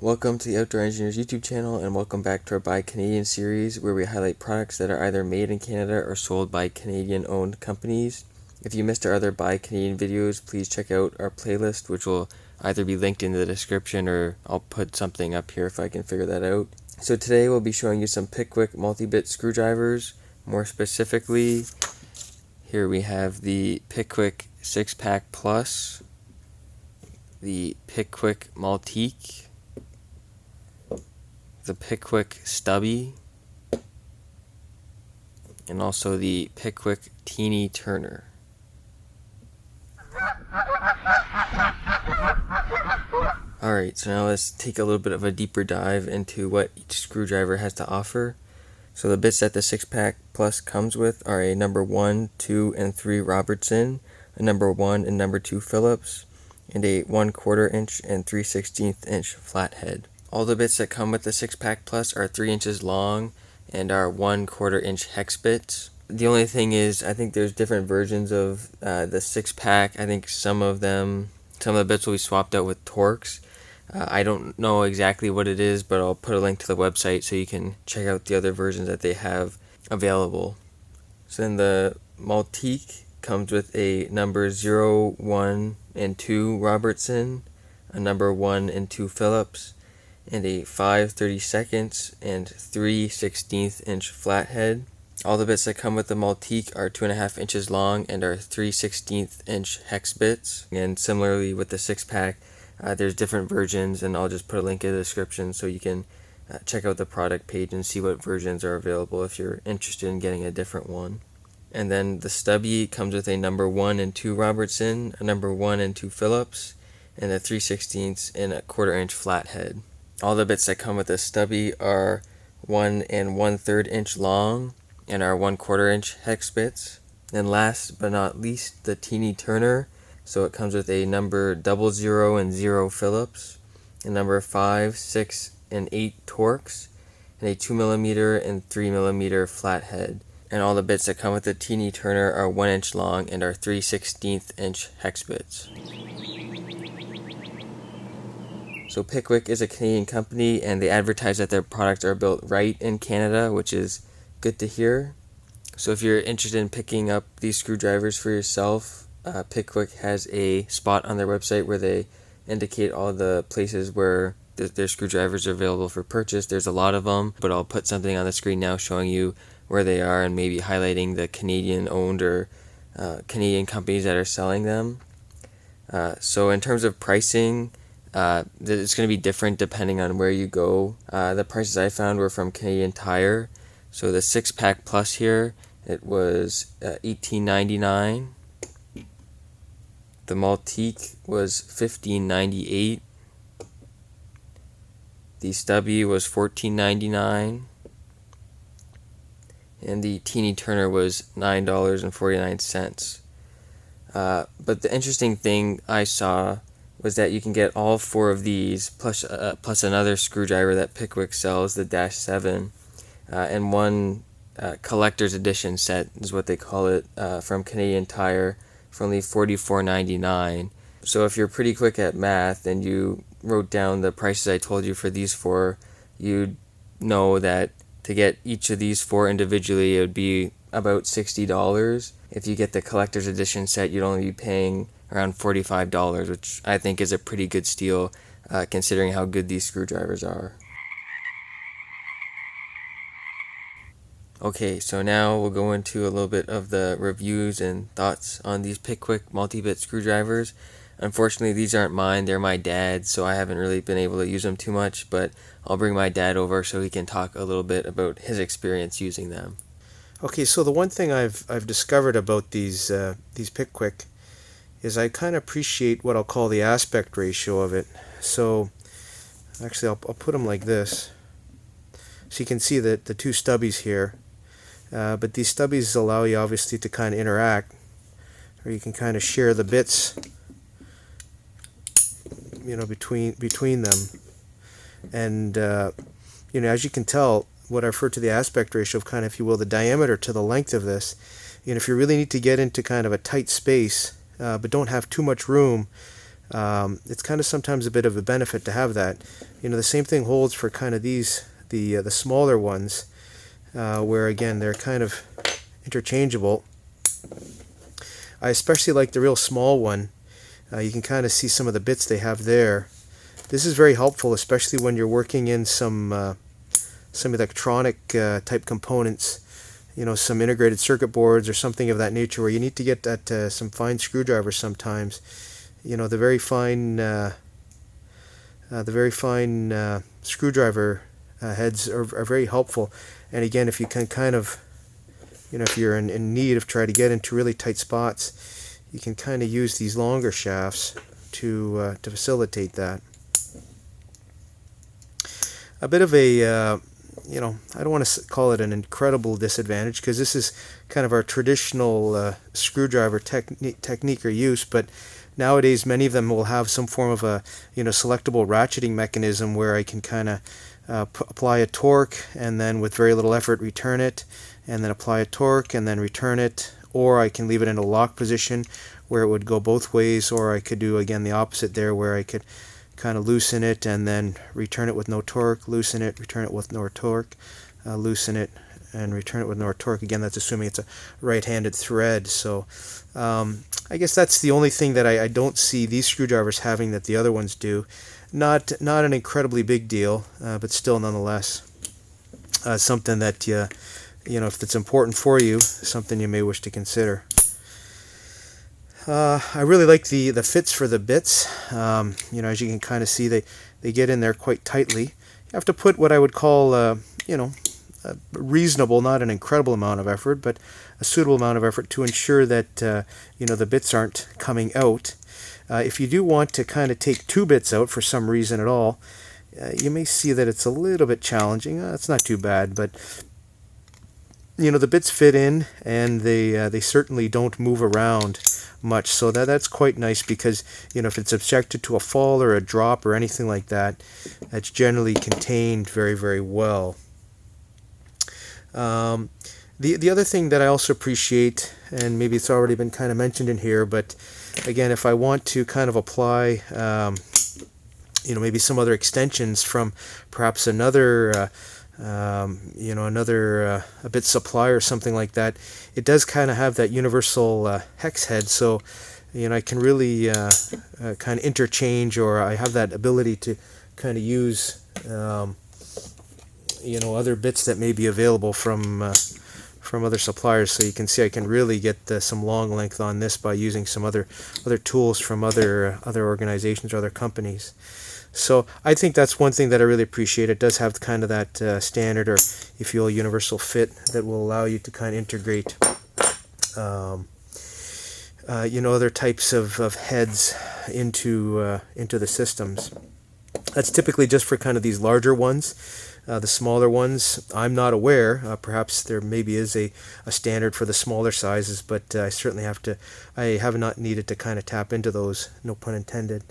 Welcome to the Outdoor Engineers YouTube channel, and welcome back to our Buy Canadian series, where we highlight products that are either made in Canada or sold by Canadian-owned companies. If you missed our other Buy Canadian videos, please check out our playlist, which will either be linked in the description or I'll put something up here if I can figure that out. So today we'll be showing you some Picquic multi-bit screwdrivers. More specifically, here we have the Picquic 6-pack Plus, the Picquic Multique, the Picquic Stubby, and also the Picquic Teeny Turner. Alright, so now let's take a little bit of a deeper dive into what each screwdriver has to offer. So the bits that the 6-pack Plus comes with are a number 1, 2, and 3 Robertson, a number 1 and number 2 Phillips, and a 1/4 inch and 3/16 inch flathead. All the bits that come with the 6-pack Plus are 3 inches long and are 1/4 inch hex bits. The only thing is, I think there's different versions of the 6-pack. I think some of the bits will be swapped out with Torx. I don't know exactly what it is, but I'll put a link to the website so you can check out the other versions that they have available. So then the Multique comes with a number 0, 1, and 2 Robertson, a number 1 and 2 Phillips, and a 5/32 and 3/16 inch flathead. All the bits that come with the Multique are 2.5 inches long and are 3/16 inch hex bits. And similarly with the 6-pack, there's different versions, and I'll just put a link in the description so you can check out the product page and see what versions are available if you're interested in getting a different one. And then the Stubby comes with a number 1 and 2 Robertson, a number 1 and 2 Phillips, and a 3/16 and 1/4 inch flathead. All the bits that come with the Stubby are 1 and 1/3 inch long and are 1/4 inch hex bits. And last but not least, the Teeny Turner. So it comes with a number 00 and 0 Phillips, a number 5, 6, and 8 Torx, and a 2mm and 3mm flathead. And all the bits that come with the Teeny Turner are 1 inch long and are 3/16 inch hex bits. So Picquic is a Canadian company, and they advertise that their products are built right in Canada, which is good to hear. So if you're interested in picking up these screwdrivers for yourself, Picquic has a spot on their website where they indicate all the places where their screwdrivers are available for purchase. There's a lot of them, but I'll put something on the screen now showing you where they are and maybe highlighting the Canadian-owned or Canadian companies that are selling them. So in terms of pricing, it's going to be different depending on where you go. The prices I found were from Canadian Tire. So the 6-pack Plus here, it was $18.99. The Multique was $15.98. The Stubby was $14.99. And the Teeny Turner was $9.49. But the interesting thing I saw was that you can get all 4 of these plus another screwdriver that Picquic sells, the -7, and one collector's edition set is what they call it, from Canadian Tire for only $44.99. So if you're pretty quick at math and you wrote down the prices I told you for these 4, you'd know that to get each of these 4 individually, it would be about $60. If you get the collector's edition set, you'd only be paying around $45, which I think is a pretty good steal considering how good these screwdrivers are. Okay, so now we'll go into a little bit of the reviews and thoughts on these Picquic multi-bit screwdrivers. Unfortunately, these aren't mine, they're my dad's, so I haven't really been able to use them too much, but I'll bring my dad over so he can talk a little bit about his experience using them. Okay, so the one thing I've discovered about these Picquic is I kind of appreciate what I'll call the aspect ratio of it. So actually I'll put them like this, so you can see that the 2 stubbies here. But these stubbies allow you obviously to kind of interact, or you can kind of share the bits, between them. And as you can tell, what I refer to the aspect ratio of kind of, if you will, the diameter to the length of this. If you really need to get into kind of a tight space, but don't have too much room, It's kind of sometimes a bit of a benefit to have that. The same thing holds for kind of the smaller ones, where again they're kind of interchangeable. I especially like the real small one. You can kind of see some of the bits they have there. This is very helpful, especially when you're working in some electronic type components, some integrated circuit boards or something of that nature, where you need to get at some fine screwdrivers sometimes. The very fine screwdriver heads are very helpful. And again, if you can kind of, if you're in need of trying to get into really tight spots, you can kind of use these longer shafts to facilitate that. A bit of a, I don't want to call it an incredible disadvantage, because this is kind of our traditional screwdriver technique or use, but nowadays many of them will have some form of a, selectable ratcheting mechanism where I can kind of apply a torque and then with very little effort return it, and then apply a torque and then return it, or I can leave it in a lock position where it would go both ways, or I could do again the opposite there, where I could kind of loosen it and then return it with no torque, loosen it, return it with no torque, loosen it and return it with no torque. Again, that's assuming it's a right-handed thread. So I guess that's the only thing that I don't see these screwdrivers having that the other ones do. Not an incredibly big deal, but still nonetheless something that if it's important for you, something you may wish to consider. I really like the fits for the bits. As you can kind of see, they get in there quite tightly. You have to put what I would call, a reasonable, not an incredible amount of effort, but a suitable amount of effort to ensure that, the bits aren't coming out. If you do want to kind of take two bits out for some reason at all, you may see that it's a little bit challenging. It's not too bad, but the bits fit in, and they certainly don't move around much, so that's quite nice, because if it's subjected to a fall or a drop or anything like that, it's generally contained very, very well. The other thing that I also appreciate, and maybe it's already been kind of mentioned in here, but again, if I want to kind of apply maybe some other extensions from perhaps another a bit supply or something like that, it does kind of have that universal hex head, so I can really kind of interchange, or I have that ability to kind of use other bits that may be available from other suppliers. So you can see I can really get some long length on this by using some other tools from other organizations or other companies. So I think that's one thing that I really appreciate. It does have kind of that standard, or if you will, universal fit that will allow you to kind of integrate other types of heads into the systems. That's typically just for kind of these larger ones. The smaller ones, I'm not aware. Perhaps there maybe is a standard for the smaller sizes, but I certainly I have not needed to kind of tap into those, no pun intended.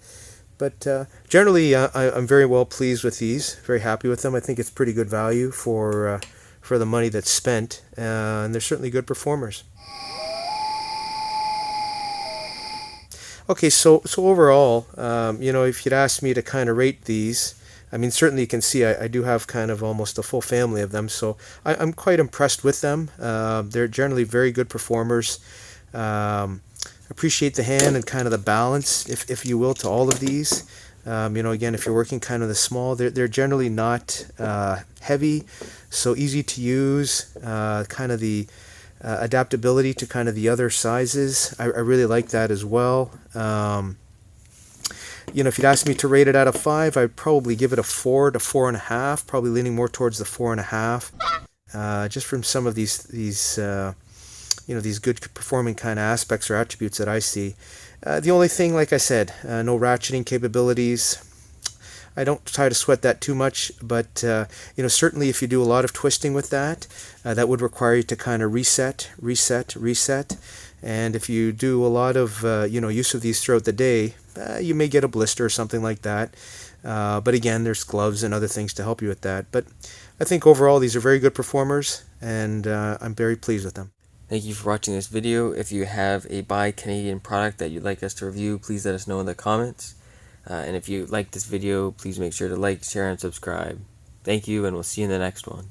But generally, I'm very well pleased with these, very happy with them. I think it's pretty good value for the money that's spent, and they're certainly good performers. Okay, so overall, if you'd asked me to kind of rate these, I mean, certainly you can see I do have kind of almost a full family of them, so I'm quite impressed with them. They're generally very good performers. Appreciate the hand and kind of the balance, if you will, to all of these. Again, if you're working kind of the small, they're generally not heavy, so easy to use. Kind of the adaptability to kind of the other sizes, I really like that as well. If you'd ask me to rate it out of 5, I'd probably give it a 4 to 4.5, probably leaning more towards the 4.5, just from some of these good performing kind of aspects or attributes that I see. The only thing, like I said, no ratcheting capabilities. I don't try to sweat that too much, but certainly if you do a lot of twisting with that, that would require you to kind of reset. And if you do a lot of use of these throughout the day, you may get a blister or something like that. But again, there's gloves and other things to help you with that. But I think overall these are very good performers, and I'm very pleased with them. Thank you for watching this video. If you have a Buy Canadian product that you'd like us to review, please let us know in the comments. And if you like this video, please make sure to like, share, and subscribe. Thank you, and we'll see you in the next one.